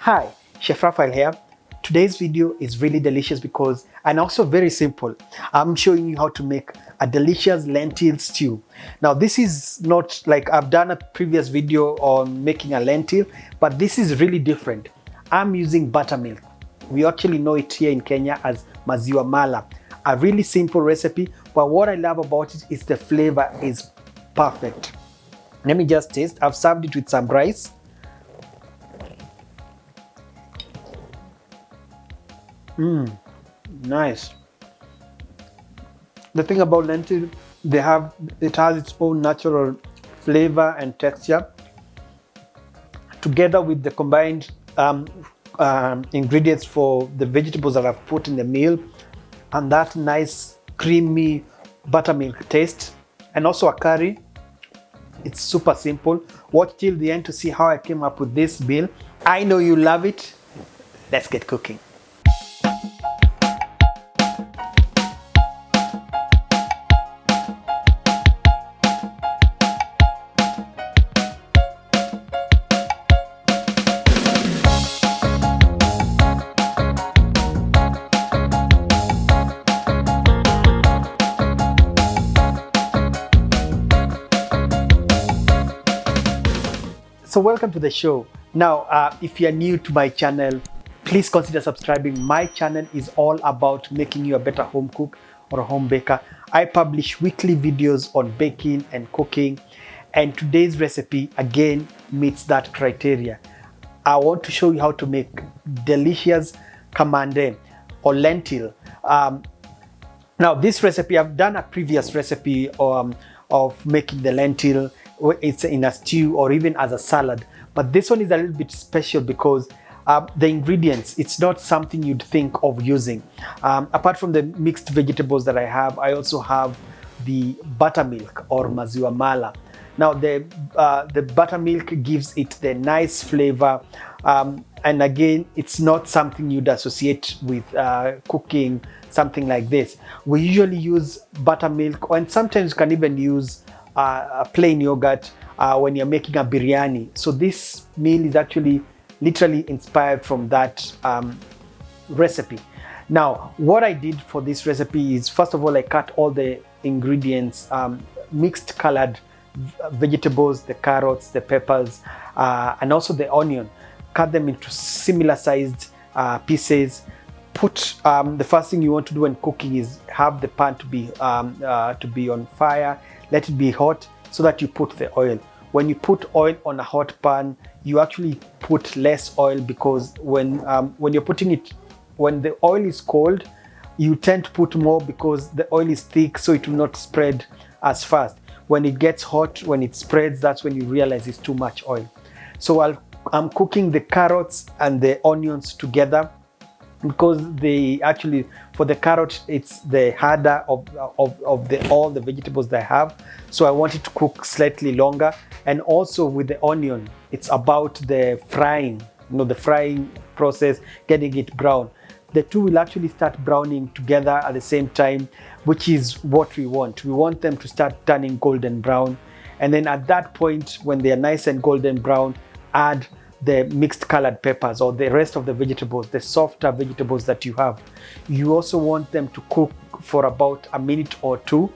Hi, Chef Raphael here. Today's video is really delicious and also very simple. I'm showing you how to make a delicious lentil stew. Now, this is not like I've done a previous video on making a lentil, but this is really different. I'm using buttermilk. We actually know it here in Kenya as Maziwa mala. A really simple recipe, but what I love about it is the flavor is perfect. Let me just taste. I've served it with some rice. Nice. The thing about lentil, it has its own natural flavor and texture. Together with the combined ingredients for the vegetables that I've put in the meal, and that nice creamy buttermilk taste, and also a curry. It's super simple. Watch till the end to see how I came up with this meal. I know you love it. Let's get cooking. So welcome to the show. Now, if you're new to my channel, please consider subscribing. My channel is all about making you a better home cook or a home baker. I publish weekly videos on baking and cooking, and today's recipe again meets that criteria. I want to show you how to make delicious kamande or lentil. Now, this recipe, I've done a previous recipe of making the lentil. It's in a stew or even as a salad, but this one is a little bit special because the ingredients, it's not something you'd think of using. Apart from the mixed vegetables that I have, I also have the buttermilk or Maziwa mala. Now the buttermilk gives it the nice flavor, and again, it's not something you'd associate with cooking something like this. We usually use buttermilk, and sometimes you can even use a plain yogurt when you're making a biryani. So this meal is actually literally inspired from that recipe. Now, what I did for this recipe is, first of all, I cut all the ingredients, mixed colored vegetables, the carrots, the peppers, and also the onion. Cut them into similar sized pieces. Put the first thing you want to do when cooking is have the pan to be on fire. Let it be hot so that you put the oil. When you put oil on a hot pan, you actually put less oil because when you're putting it, when the oil is cold, you tend to put more because the oil is thick, so it will not spread as fast. When it gets hot, when it spreads, that's when you realize it's too much oil. So I'm cooking the carrots and the onions together, because for the carrot, it's the harder of all the vegetables that I have, so I want it to cook slightly longer. And also with the onion, it's about the frying, the frying process, getting it brown. The two will actually start browning together at the same time, which is what we want. We want them to start turning golden brown, and then at that point, when they are nice and golden brown, add the mixed colored peppers or the rest of the vegetables, the softer vegetables that you have. You also want them to cook for about a minute or two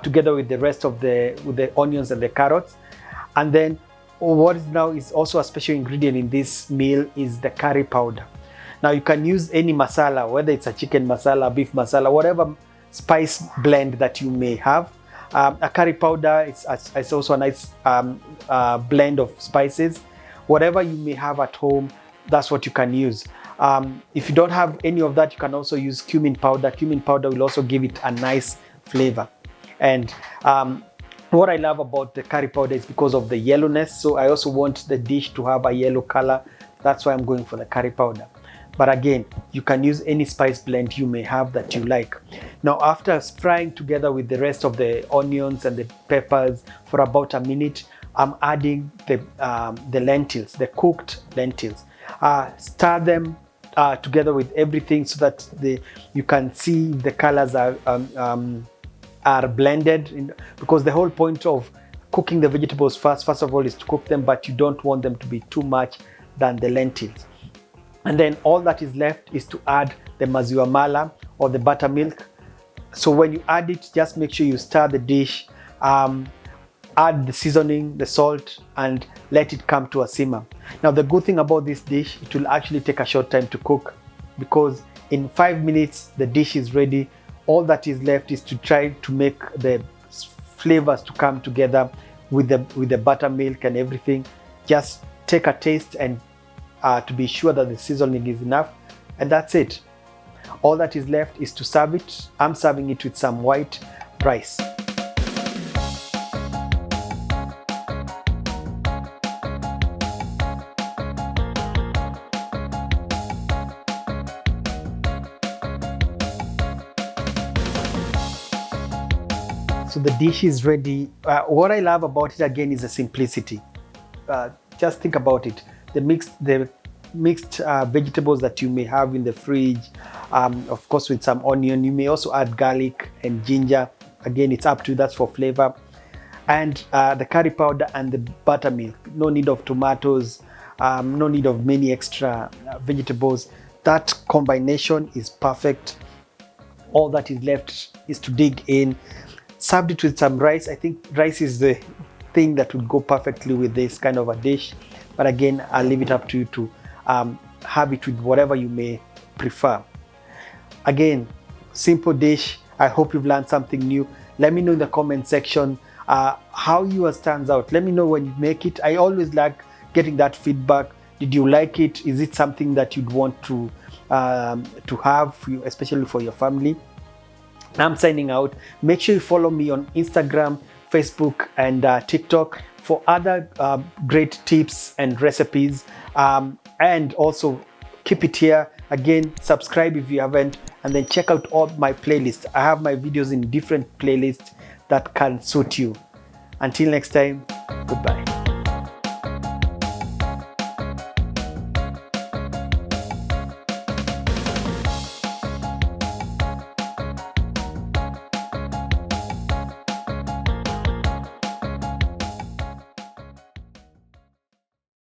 together with the rest of the onions and the carrots. And then what is now is also a special ingredient in this meal is the curry powder. Now you can use any masala, whether it's a chicken masala, beef masala, whatever spice blend that you may have. A curry powder is also a nice blend of spices. Whatever you may have at home, that's what you can use. If you don't have any of that, you can also use cumin powder. Cumin powder will also give it a nice flavor. And what I love about the curry powder is because of the yellowness. So I also want the dish to have a yellow color. That's why I'm going for the curry powder. But again, you can use any spice blend you may have that you like. Now, after frying together with the rest of the onions and the peppers for about a minute, I'm adding the lentils, the cooked lentils. Stir them together with everything so that you can see the colors are blended. Because the whole point of cooking the vegetables first of all is to cook them, but you don't want them to be too much than the lentils. And then all that is left is to add the Maziwa mala or the buttermilk. So when you add it, just make sure you stir the dish, add the seasoning, the salt, and let it come to a simmer. Now the good thing about this dish, it will actually take a short time to cook, because in 5 minutes the dish is ready. All that is left is to try to make the flavors to come together with the buttermilk and everything. Just take a taste and to be sure that the seasoning is enough, and that's it. All that is left is to serve it. I'm serving it with some white rice. So the dish is ready. What I love about it again is the simplicity. Just think about it. The mixed vegetables that you may have in the fridge, of course with some onion. You may also add garlic and ginger. Again, it's up to you, that's for flavor. And the curry powder and the buttermilk. No need of tomatoes, no need of many extra vegetables. That combination is perfect. All that is left is to dig in. Served it with some rice. I think rice is the thing that would go perfectly with this kind of a dish. But again, I'll leave it up to you to have it with whatever you may prefer. Again, simple dish. I hope you've learned something new. Let me know in the comment section how yours turns out. Let me know when you make it. I always like getting that feedback. Did you like it? Is it something that you'd want to have, especially for your family? I'm signing out. Make sure you follow me on Instagram, Facebook, and TikTok for other great tips and recipes. And also keep it here. Again, subscribe if you haven't, and then check out all my playlists. I have my videos in different playlists that can suit you. Until next time, goodbye.